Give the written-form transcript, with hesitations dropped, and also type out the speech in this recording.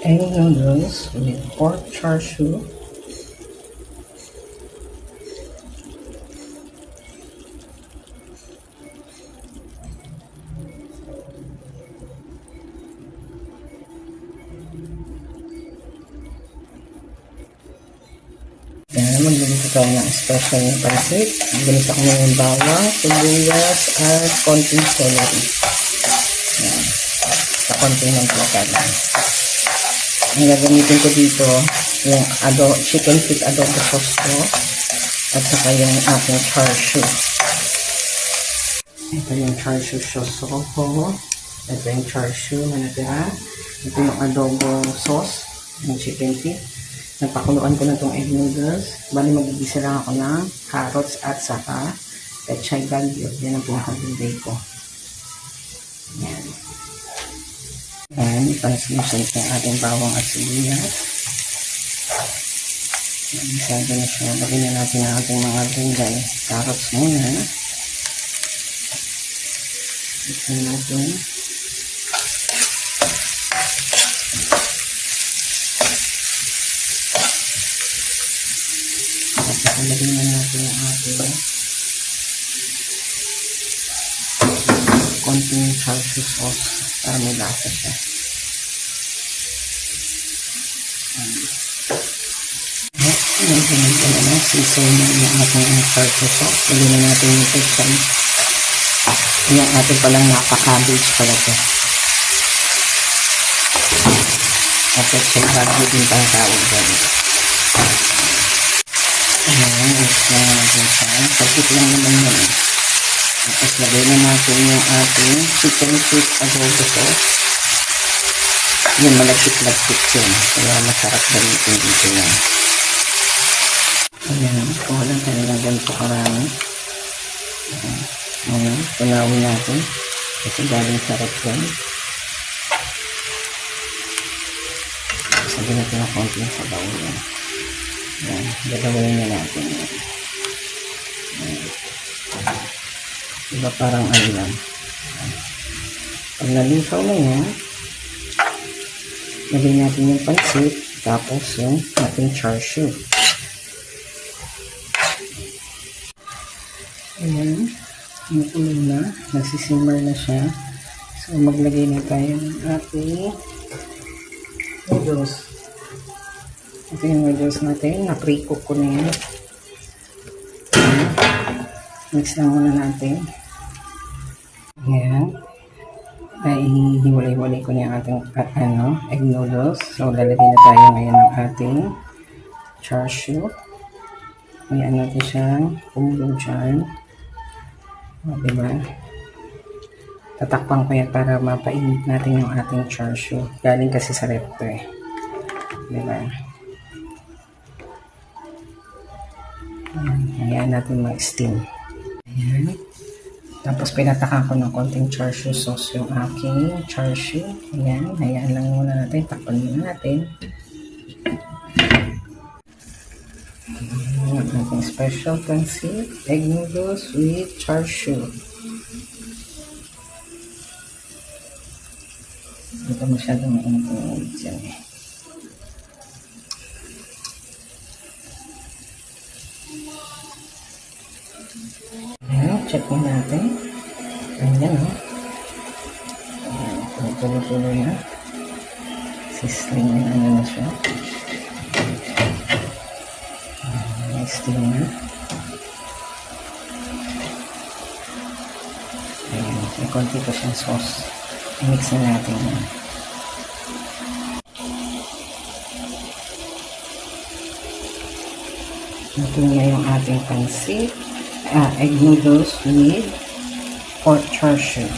egg noodles with pork char siu. Maglagay tayo ng special na pansit. Ganito ako ng bawang, sibuyas, at konting celery. Yan. Sa konting mantika lang. Ang gagamitin ko dito, yung chicken feet adobo sauce ko, at saka yung ating char siu. Ito yung char siu sauce ko. Ito yung char siu na natira. Ito yung adobo sauce, yung chicken feet. Nagpakuluan ko na itong egg noodles. Bali, magigisa lang ako ng carrots at saka pechay galio. Yan ang pinaka-gulay ko. Yan. Yan, ipansin ko yung ating bawang at sibuyas. Yan, masyado na siya. Lagyan na natin ang ating mga gulay. Carrots muna. Ito natin. Lagyan na natin yung ating konting char siu sauce para may lasa siya. Lagyan na season yung ating char siu sauce. Lagyan na natin yung pechay. Yung ating palang napa-cabbage pala ito. At pechay bago din pang tawag dyan. Ayan, isa natin siya. Saglit lang naman yun. Tapos lagay na natin yung ating chicken feet adobo sauce. Yun, malagkit-lagkit yun. Kaya masarap gamitin dito yan. Ayan, kung walang talagang ganito karami. Ayan, tunawin natin. Kasi galing sarap yan. Sabi natin ang konting sabaw yan. Yan, gagawin na natin. Diba parang ano lang. Pag nalisaw na yan, lagyan natin yung pansit, tapos yung ating char siu. Ayan, nakulo na, nasisimmer na siya. So maglagay na tayo ng ating noodles. Ito yung noodles natin. Na-pre-cook ko na yan. Mix lang muna natin. Ayan. Ihiwalay-walay ko na yung ating egg noodles. So, lalagay na tayo ngayon ng ating char siu. Ayan natin siyang kumulo dyan. O, diba? Tatakpan ko yan para mapainit natin yung ating char siu. Galing kasi sa rep to eh. Diba? Hayaan natin mag-steam. Ayan. Tapos pinatakan ko ng konting char siu sauce yung aking char siu. Ayan. Hayaan lang muna natin. Takpan muna natin. Ayan. Ating special pansit. Egg noodles with char siu. Hindi pa masyadong mainit yung ulit yan eh. Ayan, check mo natin. Ayan, o. Ayan, tuloy-tuloy na. Sisling na ano na siya. Ayan, steam na. Ayan, may konti pa siyang sauce. I-mix na natin yan. Ito na yung ating pansit. Egg noodles with pork char siu.